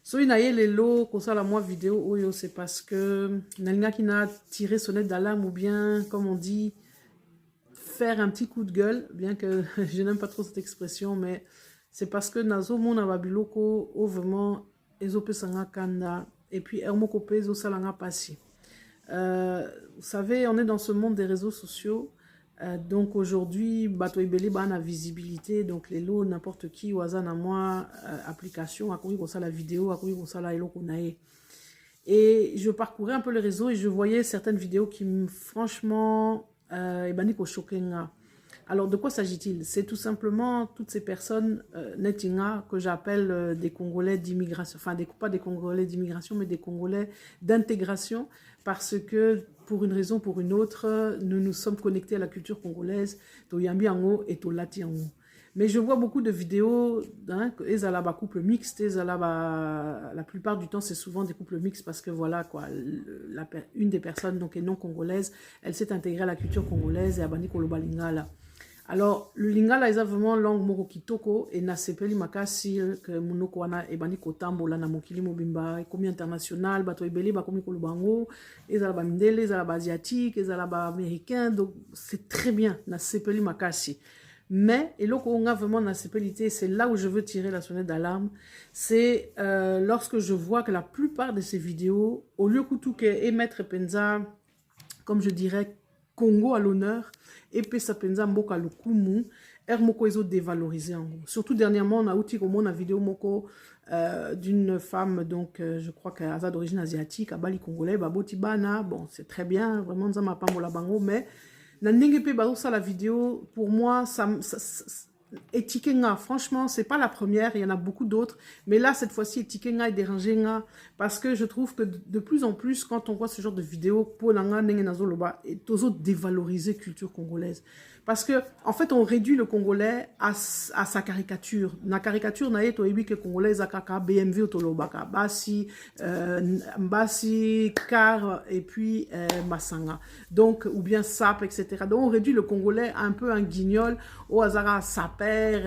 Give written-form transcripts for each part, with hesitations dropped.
So inaye lelo kosala moi vidéo oyo c'est parce que nalinga qui n'a tiré sonnette d'alarme ou bien comme on dit faire un petit coup de gueule, bien que je n'aime pas trop cette expression, mais c'est parce que nazo mona babiloko o vraiment ezope sanga kanda et puis ermoko pezo salanga passi. Vous savez, on est dans ce monde des réseaux sociaux. Donc aujourd'hui, bato ebele ba na visibilité, donc les lots, n'importe qui, ou aza na moi, application, akoui kosa la vidéo, akoui kosa la eloko nae. Et je parcourais un peu les réseaux et je voyais certaines vidéos qui, franchement, ebani ko choquenga. Alors, de quoi s'agit-il? C'est tout simplement toutes ces personnes netinga que j'appelle des Congolais d'immigration, enfin, pas des Congolais d'immigration, mais des Congolais d'intégration, parce que pour une raison, pour une autre, nous nous sommes connectés à la culture congolaise, to yambi ango et to lati ango. Mais je vois beaucoup de vidéos, hein, ezalaba couple mixte, la plupart du temps c'est souvent des couples mixtes parce que voilà quoi, une des personnes donc est non congolaise, elle s'est intégrée à la culture congolaise et à bani koloba lingala. Alors, le lingala est vraiment langue moko kitoko et na sepeli makasi que munoko wana ebani kotambola na mokili mobimba ekomi international bato ebele bakomi kolobango ezala mindele ezala asiatique ezala américain, donc c'est très bien na sepeli makasi. Mais eloko onga vraiment na sepelité, c'est là où je veux tirer la sonnette d'alarme, c'est lorsque je vois que la plupart de ces vidéos au lieu que émettre penza comme je dirais Congo à l'honneur, et puis ça penza mboka lukumu, moko ezo dévalorisé en gros. Surtout dernièrement, on a outil comme on a vidéo moko d'une femme, donc je crois qu'elle a d'origine asiatique, à Bali congolais, baboti bana, bon c'est très bien, vraiment nzama pambola bango, mais na ndenge pe bazo la vidéo, pour moi, Etikenga, franchement, c'est pas la première, il y en a beaucoup d'autres, mais là, cette fois-ci, Etikenga est dérangé, parce que je trouve que de plus en plus, quand on voit ce genre de vidéos, pour l'anga, et tozo dévaloriser culture congolaise. Parce que, en fait, on réduit le Congolais à sa caricature. La caricature, na yeto ebi que Congolais akaka BMW otolobaka, Mbasi, Car, et puis Masanga. Donc, ou bien Sap, etc. Donc, on réduit le Congolais à un peu un guignol, au hasard Saper,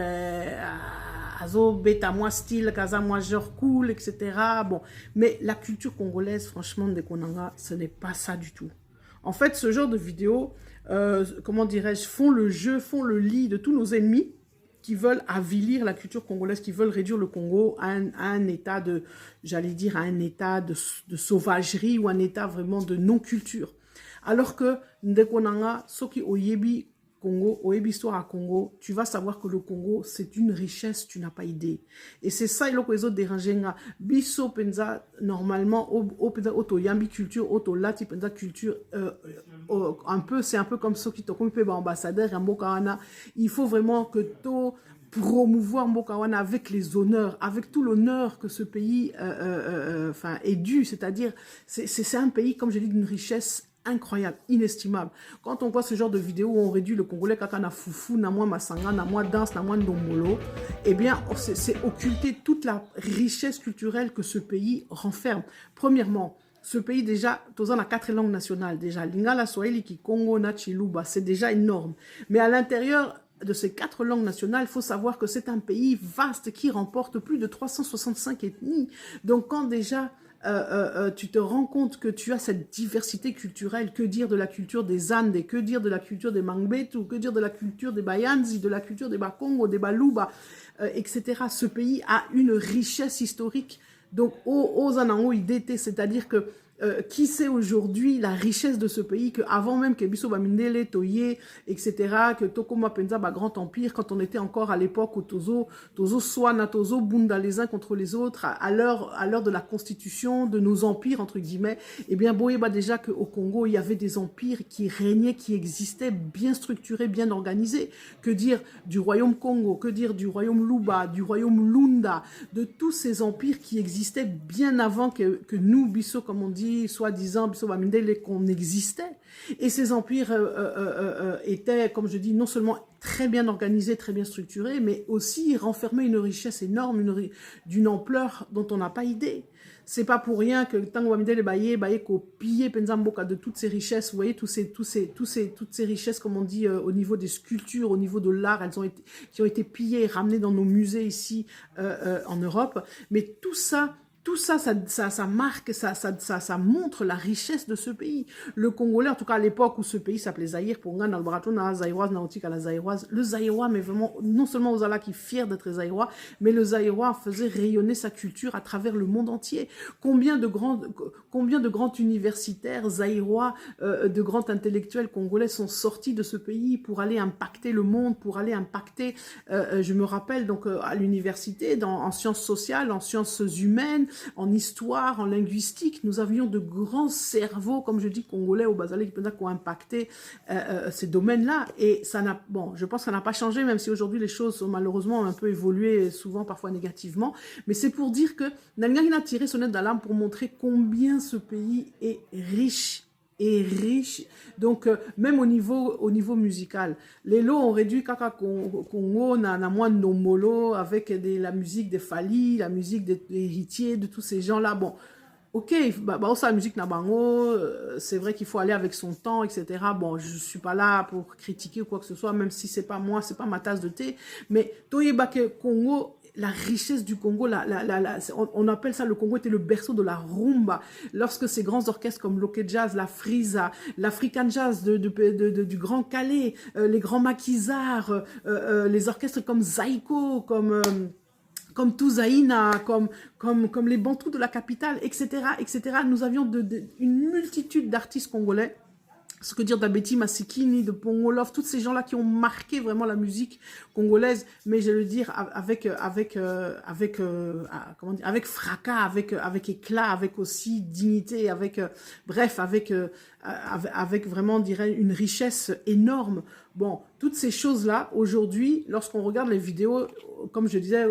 azo beta moi style, kaza moi genre cool, etc. Bon, mais la culture congolaise, franchement, de Konanga, ce n'est pas ça du tout. En fait, ce genre de vidéos, comment dirais-je, font le jeu, font le lit de tous nos ennemis qui veulent avilir la culture congolaise, qui veulent réduire le Congo à un état de, j'allais dire, à un état de sauvagerie ou un état vraiment de non-culture. Alors que Ndekonanga, Soki Oyebi, Congo, au histoire à Congo, tu vas savoir que le Congo, c'est une richesse, tu n'as pas idée. Et c'est ça, il y a les autres dérangés. Biso penza, normalement, auto yambi culture, auto lati penza culture, un peu, c'est un peu comme ceux qui t'ont compris, ambassadeur, Mbokawana. Il faut vraiment que to promouvoir Mbokawana avec les honneurs, avec tout l'honneur que ce pays est dû. C'est-à-dire, c'est un pays, comme je dis, d'une richesse incroyable, inestimable. Quand on voit ce genre de vidéo où on réduit le Congolais kaka na foufou, na moi masanga, na moi danse, na moi ndombolo, eh bien, c'est occulter toute la richesse culturelle que ce pays renferme. Premièrement, ce pays déjà, tous a 4 langues nationales déjà. Lingala, Swahili, Kikongo, na Chiluba, c'est déjà énorme. Mais à l'intérieur de ces 4 langues nationales, il faut savoir que c'est un pays vaste qui remporte plus de 365 ethnies. Donc quand déjà tu te rends compte que tu as cette diversité culturelle, que dire de la culture des Andes, que dire de la culture des Mangbetu, que dire de la culture des Bayanzi, de la culture des Bakongo, des Baluba, etc. Ce pays a une richesse historique. Donc, aux Anango IDT, c'est-à-dire que qui sait aujourd'hui la richesse de ce pays, que avant même que Biso Bamindele, Toye, etc., que Tokoma Penza, grand empire, quand on était encore à l'époque où Tozo Swana, Tozo Bunda les uns contre les autres, à l'heure de la constitution de nos empires, entre guillemets, eh bien, Boyeba déjà qu'au Congo, il y avait des empires qui régnaient, qui existaient, bien structurés, bien organisés. Que dire du royaume Congo, que dire du royaume Luba, du royaume Lunda, de tous ces empires qui existaient bien avant que nous, Biso, comme on dit, soi-disant, qu'on existait. Et ces empires étaient, comme je dis, non seulement très bien organisés, très bien structurés, mais aussi renfermaient une richesse énorme, d'une ampleur dont on n'a pas idée. C'est pas pour rien que Tango Bamindele Baye copié Penzamboka de toutes ces richesses, vous voyez, toutes ces richesses, comme on dit, au niveau des sculptures, au niveau de l'art, qui ont été pillées et ramenées dans nos musées ici en Europe. Mais tout ça tout ça, ça marque, ça montre la richesse de ce pays. Le Congolais, en tout cas à l'époque où ce pays s'appelait Zaïre, pour nga, dans le baraton, na Zaïroise, naoutique à la Zaïroise, le Zaïrois, mais vraiment, non seulement Ozala qui est fier d'être Zaïrois, mais le Zaïrois faisait rayonner sa culture à travers le monde entier. Combien de grands universitaires zaïrois, de grands intellectuels congolais sont sortis de ce pays pour aller impacter le monde, pour aller impacter, je me rappelle, donc à l'université, en sciences sociales, en sciences humaines, en histoire, en linguistique, nous avions de grands cerveaux, comme je dis, congolais au Bazalé, qui ont impacté ces domaines-là. Et ça n'a, bon, je pense que ça n'a pas changé, même si aujourd'hui les choses ont malheureusement un peu évolué, souvent parfois négativement. Mais c'est pour dire que Nangani a tiré sonnette d'alarme pour montrer combien ce pays est riche. Et riche, donc même au niveau musical, les lots ont réduit Kaka Congo, na moins de Nomolo, avec la musique des Fali, la musique des héritiers, de tous ces gens-là. Bon, ok, bah, la musique Nabango, c'est vrai qu'il faut aller avec son temps, etc. Bon, je suis pas là pour critiquer ou quoi que ce soit, même si c'est pas moi, c'est pas ma tasse de thé, mais Toyebake Congo, la richesse du Congo, on appelle ça, le Congo était le berceau de la rumba. Lorsque ces grands orchestres comme l'Oke Jazz, la Frisa, l'African Jazz du Grand Calais, les grands maquisards, les orchestres comme Zaiko, comme Touzaïna, comme les Bantous de la capitale, etc., etc. Nous avions une multitude d'artistes congolais. Ce que dire d'Abeti Masikini, de Pongolov, tous ces gens-là qui ont marqué vraiment la musique congolaise, mais je vais le dire avec fracas, avec éclat, avec aussi dignité, bref, avec vraiment, on dirait, une richesse énorme. Bon, toutes ces choses-là, aujourd'hui, lorsqu'on regarde les vidéos, comme je disais,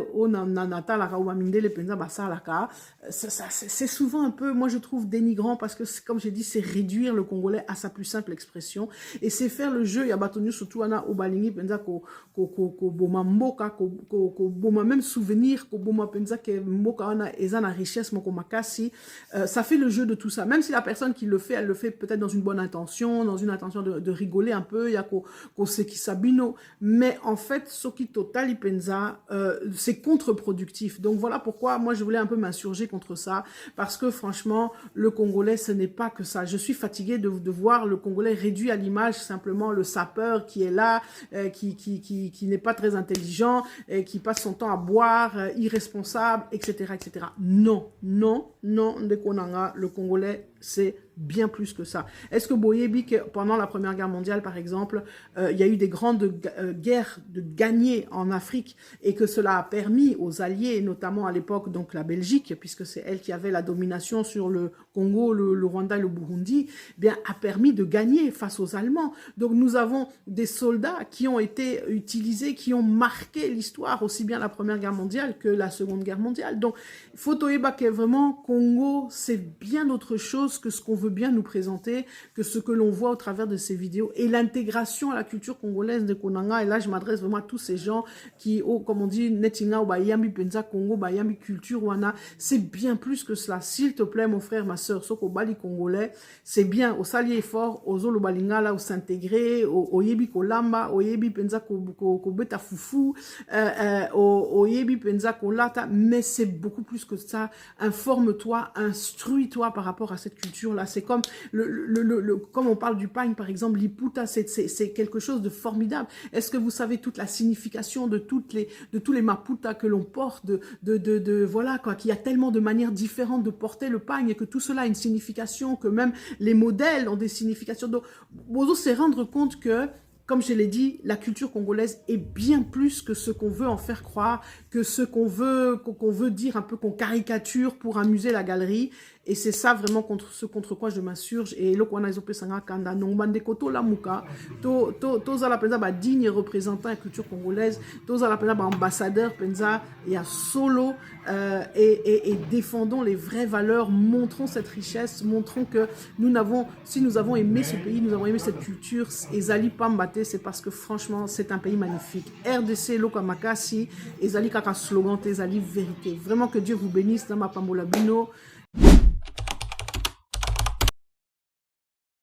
c'est souvent un peu, moi je trouve, dénigrant, parce que, comme j'ai dit, c'est réduire le Congolais à sa plus simple expression, et c'est faire le jeu, il y a batonu surtout au balingi, penza ko boma mboka, ko boma même souvenir, ko boma penza ke mboka wana ezana richesse moko makasi, ça fait le jeu de tout ça, même si la personne qui le fait, elle le fait peut-être dans une bonne intention, dans une intention de rigoler un peu, il y a ko seki sabino, mais en fait, soki totali penza, c'est contre-productif. Donc voilà pourquoi moi je voulais un peu m'insurger contre ça, parce que franchement, le Congolais, ce n'est pas que ça. Je suis fatiguée de voir le Congolais réduit à l'image, simplement le sapeur qui est là, qui n'est pas très intelligent, qui passe son temps à boire, irresponsable, etc., etc. Non, non, non, Ndekonanga, le Congolais, c'est bien plus que ça. Est-ce que Boyebi, pendant la Première Guerre mondiale, par exemple, il y a eu des grandes guerres de gagnées en Afrique et que cela a permis aux Alliés, notamment à l'époque, donc la Belgique, puisque c'est elle qui avait la domination sur le Congo, le Rwanda et le Burundi, bien, a permis de gagner face aux Allemands. Donc nous avons des soldats qui ont été utilisés, qui ont marqué l'histoire, aussi bien la Première Guerre mondiale que la Seconde Guerre mondiale. Donc, Fotoeba, qui est vraiment Congo, c'est bien autre chose que ce qu'on veut bien nous présenter, que ce que l'on voit au travers de ces vidéos, et l'intégration à la culture congolaise de Konanga. Et là, je m'adresse vraiment à tous ces gens qui, comme on dit, Netinga ou Bayambi Penza Congo, Bayambi culture wana, c'est bien plus que cela. S'il te plaît, mon frère, ma soeur, Soko Bali congolais, c'est bien, au salier fort, au zolo balingala, au s'intégrer, au yebi kolamba, au yebi Penza ko beta foufou, au yebi Penza kolata, mais c'est beaucoup plus que ça. Informe-toi, instruis-toi par rapport à cette culture-là. C'est comme, comme on parle du pagne, par exemple, l'iputa, c'est quelque chose de formidable. Est-ce que vous savez toute la signification de tous les maputa que l'on porte, voilà, quoi, qu'il y a tellement de manières différentes de porter le pagne et que tout cela a une signification, que même les modèles ont des significations. Donc, Bozo s'est rendre compte que, comme je l'ai dit, la culture congolaise est bien plus que ce qu'on veut en faire croire, que ce qu'on veut dire un peu, qu'on caricature pour amuser la galerie. Et c'est ça vraiment contre quoi je m'insurge. Et là, on a isope sanga kanda nongmande koto la muka, toza la penza ba digne représentant la culture congolaise, toza la penza ba ambassadeur penza et à solo, et défendons les vraies valeurs, montrons cette richesse, montrons que si nous avons aimé ce pays, nous avons aimé cette culture, Ezali Pambate, c'est parce que franchement, c'est un pays magnifique. RDC, Lokamakasi, Ezali Kaka slogan, Ezali vérité. Vraiment que Dieu vous bénisse dans ma Pambola Bino.